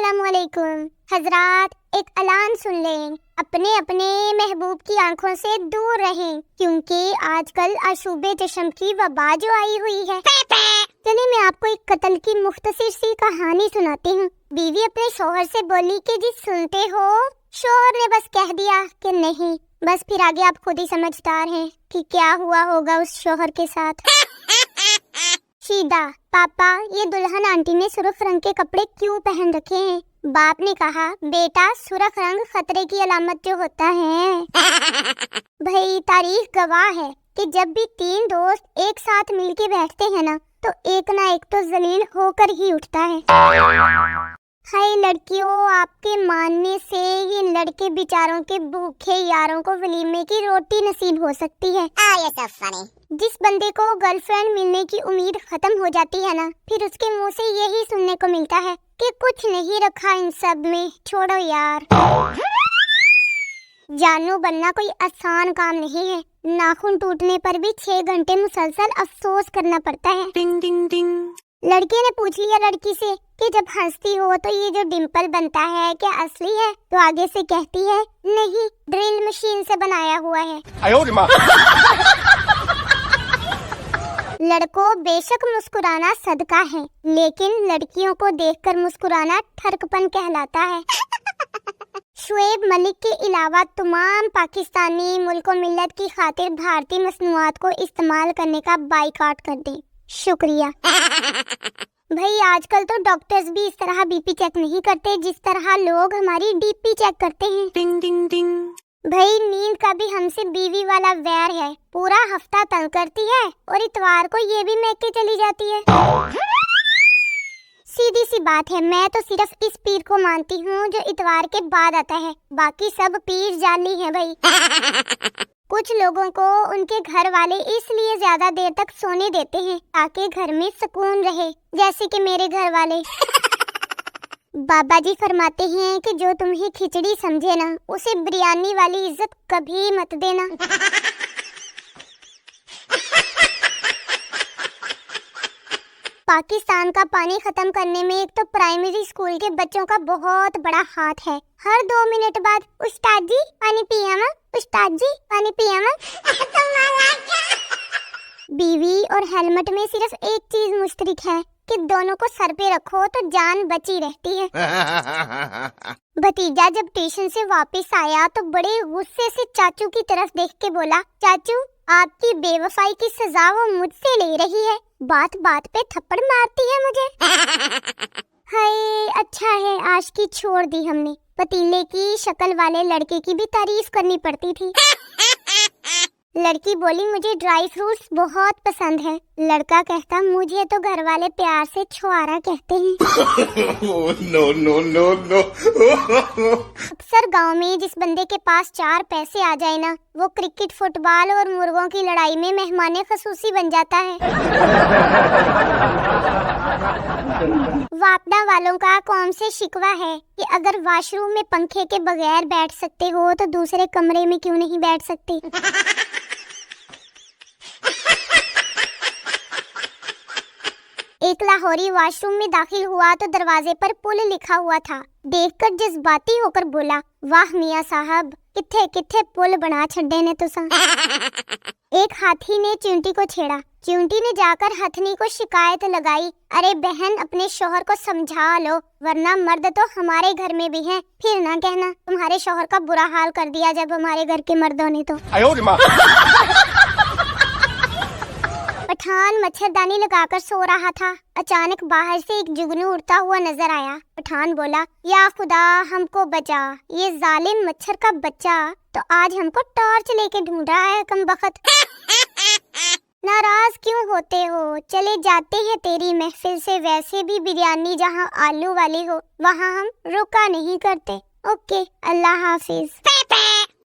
السلام علیکم حضرات، ایک اعلان سن لیں، اپنے اپنے محبوب کی آنکھوں سے دور رہیں، کیونکہ آج کل آشوب چشم کی وبا جو آئی ہوئی ہے۔ چلیے میں آپ کو ایک قتل کی مختصر سی کہانی سناتی ہوں۔ بیوی اپنے شوہر سے بولی کہ جی سنتے ہو؟ شوہر نے بس کہہ دیا کہ نہیں، بس پھر آگے آپ خود ہی سمجھدار ہیں کہ کیا ہوا ہوگا اس شوہر کے ساتھ۔ شیدا: پاپا، یہ دلہن آنٹی نے سرخ رنگ کے کپڑے کیوں پہن رکھے ہیں؟ باپ نے کہا، بیٹا سرخ رنگ خطرے کی علامت جو ہوتا ہے۔ بھائی تاریخ گواہ ہے کہ جب بھی تین دوست ایک ساتھ مل کے بیٹھتے ہیں نا تو ایک نہ ایک تو ذلیل ہو کر ہی اٹھتا ہے۔ ہائے لڑکیوں، آپ کے ماننے سے یہ لڑکے بیچاروں کے بھوکے یاروں کو ولیمے کی روٹی نصیب ہو سکتی ہے۔ جس بندے کو گرل فرینڈ ملنے کی امید ختم ہو جاتی ہے نا، پھر اس کے منہ سے یہی سننے کو ملتا ہے کہ کچھ نہیں رکھا ان سب میں، چھوڑو یار۔ جانو بننا کوئی آسان کام نہیں ہے، ناخن ٹوٹنے پر بھی 6 گھنٹے مسلسل افسوس کرنا پڑتا ہے۔ ٹنگ ٹنگ ٹنگ۔ لڑکے نے پوچھ لیا لڑکی سے کہ جب ہنستی ہو تو یہ جو ڈمپل بنتا ہے کیا اصلی ہے؟ تو آگے سے کہتی ہے، نہیں، ڈرل مشین سے بنایا ہوا ہے۔ لڑکوں، بے شک مسکرانا صدقہ ہے، لیکن لڑکیوں کو دیکھ کر مسکرانا ٹھرک پن کہلاتا ہے۔ شعیب ملک کے علاوہ تمام پاکستانی ملک و ملت کی خاطر بھارتی مصنوعات کو استعمال کرنے کا بائیکاٹ کر دیں۔ شکریہ۔ بھائی آج کل تو ڈاکٹرز بھی اس طرح بی پی چیک نہیں کرتے جس طرح لوگ ہماری ڈی پی چیک کرتے ہیں۔ ٹنگ ٹنگ ٹنگ۔ بھائی نیند کا بھی ہم سے بیوی والا ویر ہے، پورا ہفتہ تنگ کرتی ہے اور اتوار کو یہ بھی میک کے چلی جاتی ہے۔ سیدھی سی بات ہے، میں تو صرف اس پیر کو مانتی ہوں جو اتوار کے بعد آتا ہے، باقی سب پیر جعلی ہیں بھائی۔ کچھ لوگوں کو ان کے گھر والے اس لیے زیادہ دیر تک سونے دیتے ہیں تاکہ گھر میں سکون رہے، جیسے کہ میرے گھر والے۔ بابا جی فرماتے ہیں کہ جو تمہیں کھچڑی سمجھے نا، اسے بریانی والی عزت کبھی مت دینا۔ پاکستان کا پانی ختم کرنے میں ایک تو پرائمری اسکول کے بچوں کا بہت بڑا ہاتھ ہے۔ ہر 2 منٹ بعد استاد جی پانی پیا نا، استاد جی پانی پیا نا۔ بیوی اور ہیلمٹ میں صرف ایک چیز مشترک ہے کہ دونوں کو سر پہ رکھو تو جان بچی رہتی ہے۔ بھتیجا جب ٹیوشن سے واپس آیا تو بڑے غصے سے چاچو کی طرف دیکھ کے بولا، چاچو آپ کی بے وفائی کی سزا وہ مجھ سے لے رہی ہے، بات بات پہ تھپڑ مارتی ہے مجھے۔ ہائے اچھا ہے عاشقی چھوڑ دی ہم نے، پتیلے کی شکل والے لڑکے کی بھی تعریف کرنی پڑتی تھی۔ لڑکی بولی، مجھے ڈرائی فروٹس بہت پسند ہے۔ لڑکا کہتا، مجھے تو گھر والے پیار سے چھوارا کہتے ہیں۔ اکثر گاؤں میں جس بندے کے پاس 4 پیسے آ جائے نا، وہ کرکٹ، فٹ بال اور مرغوں کی لڑائی میں مہمان خصوصی بن جاتا ہے۔ واپڈا والوں کا قوم سے شکوہ ہے کہ اگر واش روم میں پنکھے کے بغیر بیٹھ سکتے ہو تو دوسرے کمرے میں کیوں نہیں بیٹھ سکتے۔ ایک لاہوری واش روم میں داخل ہوا تو دروازے پر پل لکھا ہوا تھا، دیکھ کر جذباتی ہو کر بولا، واہ میاں صاحب، کتھے کتھے پل بنا چھڈے نے تساں۔ ایک ہاتھی نے چونٹی کو چھیڑا، چونٹی نے جا کر ہتھنی کو شکایت لگائی، ارے بہن اپنے شوہر کو سمجھا لو ورنہ مرد تو ہمارے گھر میں بھی ہیں، پھر نہ کہنا تمہارے شوہر کا برا حال کر دیا جب ہمارے گھر کے مردوں نے تو۔ پٹھان مچھردانی لگا کر سو رہا تھا، اچانک باہر سے ایک جگنو اڑتا ہوا نظر آیا۔ پٹھان بولا، یا خدا ہم کو بچا، یہ ظالم مچھر کا بچہ تو آج ہم کو ٹارچ لے کے ڈھونڈ رہا ہے کمبخت۔ ناراض کیوں ہوتے ہو، چلے جاتے ہیں تیری محفل سے، ویسے بھی بریانی جہاں آلو والی ہو وہاں ہم رکا نہیں کرتے۔ اوکے، اللہ حافظ۔